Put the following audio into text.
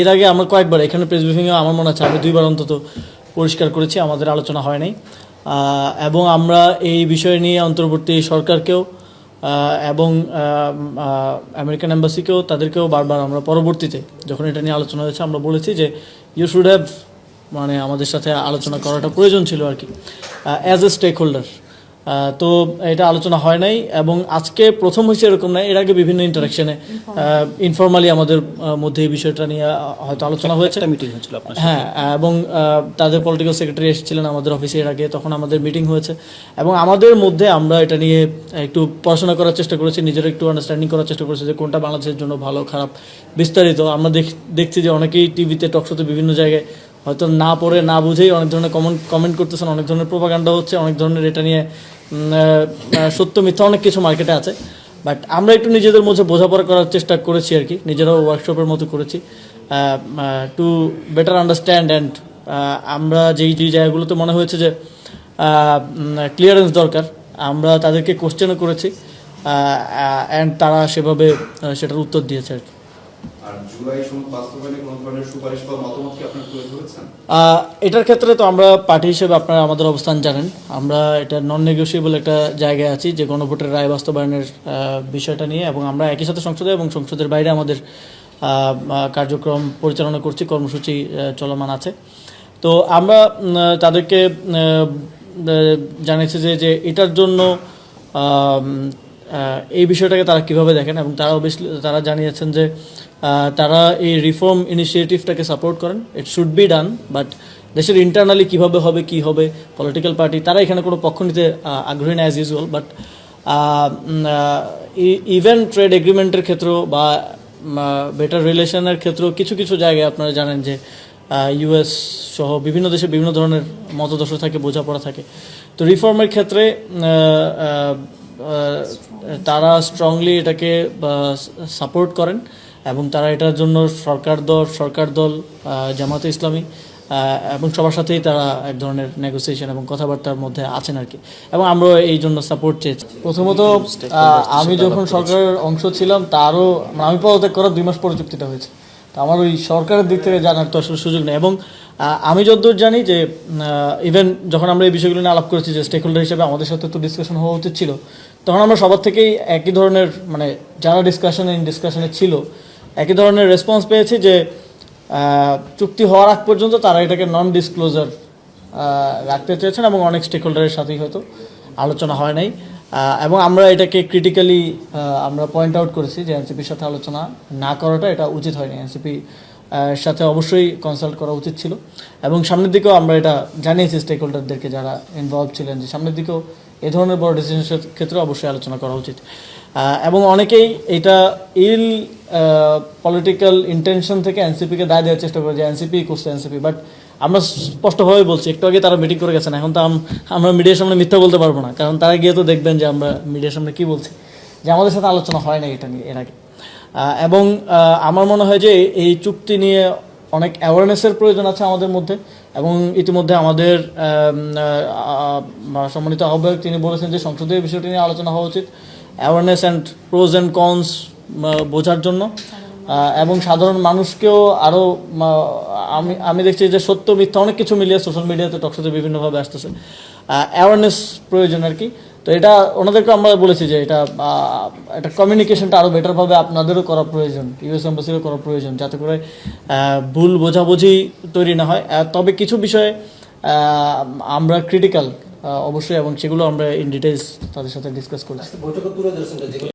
এর আগে আমরা কয়েকবার এখানে প্রেস ব্রিফিংয়ে আমার মনে আছে আমি দুইবার অন্তত পরিষ্কার করেছি আমাদের আলোচনা হয় নাই এবং আমরা এই বিষয় নিয়ে অন্তর্বর্তী সরকারকেও এবং আমেরিকান এম্বাসিকেও তাদেরকেও বারবার আমরা পরবর্তীতে যখন এটা নিয়ে আলোচনা হয়েছে আমরা বলেছি যে ইউ শুড হ্যাভ মানে আমাদের সাথে আলোচনা করাটা প্রয়োজন ছিল আর কি অ্যাজ এ স্টেক হোল্ডার। তো এটা আলোচনা হয় নাই এবং আজকে প্রথম হয়েছে এরকম না, এর আগে বিভিন্ন ইন্টারাকশনে ইনফর্মালি আমাদের মধ্যে এই বিষয়টা নিয়ে হয়তো আলোচনা হয়েছে, মিটিং হয়েছিল আপনার হ্যাঁ, এবং তাদের পলিটিক্যাল সেক্রেটারি এসেছিলেন আমাদের অফিসে এর আগে, তখন আমাদের মিটিং হয়েছে এবং আমাদের মধ্যে আমরা এটা নিয়ে একটু পড়াশোনা করার চেষ্টা করেছি, নিজের একটু আন্ডারস্ট্যান্ডিং করার চেষ্টা করেছি যে কোনটা বাংলাদেশের জন্য ভালো খারাপ বিস্তারিত। আমরা দেখছি যে অনেকেই টিভিতে টকশোতে বিভিন্ন জায়গায় হয়তো না পড়ে না বুঝেই অনেক ধরনের কমেন্ট করতেছেন, অনেক ধরনের প্রোপাগান্ডা হচ্ছে, অনেক ধরনের এটা নিয়ে সত্য মিথ্যা অনেক কিছু মার্কেটে আছে। বাট আমরা একটু নিজেদের মধ্যে বোঝাপড়া করার চেষ্টা করেছি আর কি, নিজেরাও ওয়ার্কশপের মতো করেছি টু বেটার আন্ডারস্ট্যান্ড অ্যান্ড আমরা যেই জায়গাগুলোতে মনে হয়েছে যে ক্লিয়ারেন্স দরকার আমরা তাদেরকে কোশ্চেনও করেছি অ্যান্ড তারা সেভাবে সেটার উত্তর দিয়েছে আর কি। এটার ক্ষেত্রে তো আমরা পার্টি হিসেবে আপনারা আমাদের অবস্থান জানেন, আমরা এটা নন নেগোসিয়েবল একটা জায়গায় আছি যে গণভোটের রায় বাস্তবায়নের বিষয়টা নিয়ে, এবং আমরা একই সাথে সংসদে এবং সংসদের বাইরে আমাদের কার্যক্রম পরিচালনা করছি, কর্মসূচি চলমান আছে। তো আমরা তাদেরকে জানিয়েছি যে এটার জন্য এই বিষয়টাকে তারা কিভাবে দেখেন, এবং তারা জানিয়েছেন যে তারা এই রিফর্ম ইনিশিয়েটিভটাকে সাপোর্ট করেন, it should be done, but দেশের ইন্টারনালি কীভাবে হবে কী হবে পলিটিক্যাল পার্টি তারা এখানে কোনো পক্ষ নিতে আগ্রহী না as usual. But even trade এগ্রিমেন্টের ক্ষেত্রেও বা বেটার রিলেশনের ক্ষেত্রেও কিছু কিছু জায়গায় আপনারা জানেন যে ইউএস সহ বিভিন্ন দেশে বিভিন্ন ধরনের মতাদর্শ থাকে, বোঝাপড়া থাকে। তো রিফর্মের ক্ষেত্রে তারা স্ট্রংলি এটাকে সাপোর্ট করেন এবং তারা এটার জন্য সরকার দল জামাতে ইসলামী এবং সবার সাথেই তারা এক ধরনের নেগোসিয়েশন এবং কথাবার্তার মধ্যে আছেন আর কি, এবং আমরা এই জন্য সাপোর্ট চেয়েছি। প্রথমত আমি যখন সরকারের অংশ ছিলাম তারও আমি পদত্যাগ করার 2 মাস পরে চুক্তিটা হয়েছে, তো আমার ওই সরকারের দিক থেকে জানার তো আসলে সুযোগ নেই। এবং আমি যতদূর জানি যে ইভেন যখন আমরা এই বিষয়গুলো নিয়ে আলাপ করেছি যে স্টেক হোল্ডার হিসেবে আমাদের সাথে তো ডিসকাশন হওয়া উচিত ছিল, তখন আমরা সবার থেকেই একই ধরনের মানে যারা ডিসকাশনে ছিল একই ধরনের রেসপন্স পেয়েছি যে চুক্তি হওয়ার আগ পর্যন্ত তারা এটাকে নন ডিসক্লোজার রাখতে চেয়েছেন এবং অনেক স্টেক হোল্ডারের সাথেই হয়তো আলোচনা হয় নাই, এবং আমরা এটাকে ক্রিটিক্যালি আমরা পয়েন্ট আউট করেছি যে এনসিপির সাথে আলোচনা না করাটা এটা উচিত হয়নি, এনসিপি সাথে অবশ্যই কনসাল্ট করা উচিত ছিল। এবং সামনের দিকেও আমরা এটা জানিয়েছি স্টেক হোল্ডারদেরকে যারা ইনভলভ ছিলেন যে সামনের দিকেও এই ধরনের বড় ডিসিশনের ক্ষেত্রে অবশ্যই আলোচনা করা উচিত। এবং অনেকেই এটা পলিটিক্যাল ইন্টেনশন থেকে এনসিপিকে দায় দেওয়ার চেষ্টা করে যে এনসিপি করছে এনসিপি, বাট আমরা স্পষ্টভাবে বলছি, একটু আগে তারা মিটিং করে গেছেন, এখন তো আমরা মিডিয়ার সামনে মিথ্যা বলতে পারবো না, কারণ তারা গিয়ে তো দেখবেন যে আমরা মিডিয়ার সামনে কী বলছি, যে আমাদের সাথে আলোচনা হয় না এটা নিয়ে এর আগে। এবং আমার মনে হয় যে এই চুক্তি নিয়ে অনেক অ্যাওয়ারনেসের প্রয়োজন আছে আমাদের মধ্যে, এবং ইতিমধ্যে আমাদের সম্মানিত আহ্বায়ক তিনি বলেছেন যে সংসদে এই বিষয়টি নিয়ে আলোচনা হওয়া উচিত, awareness and pros and cons বোঝার জন্য, এবং সাধারণ মানুষকেও আরও আমি দেখছি যে সত্য মিথ্যা অনেক কিছু মিলিয়ে সোশ্যাল মিডিয়াতে টকশোতে বিভিন্নভাবে আসতেছে, অ্যাওয়ারনেস প্রয়োজন আর কি। তো এটা ওনাদেরকে আমরা বলেছি যে এটা কমিউনিকেশনটা আরও বেটারভাবে আপনাদেরও করা প্রয়োজন, ইউএস এম্বাসিরও করা প্রয়োজন, যাতে করে ভুল বোঝাবুঝি তৈরি না হয়। তবে কিছু বিষয়ে আমরা ক্রিটিক্যাল অবশ্যই, এবং সেগুলো আমরা ইন ডিটেলস তাদের সাথে ডিসকাস করেছি।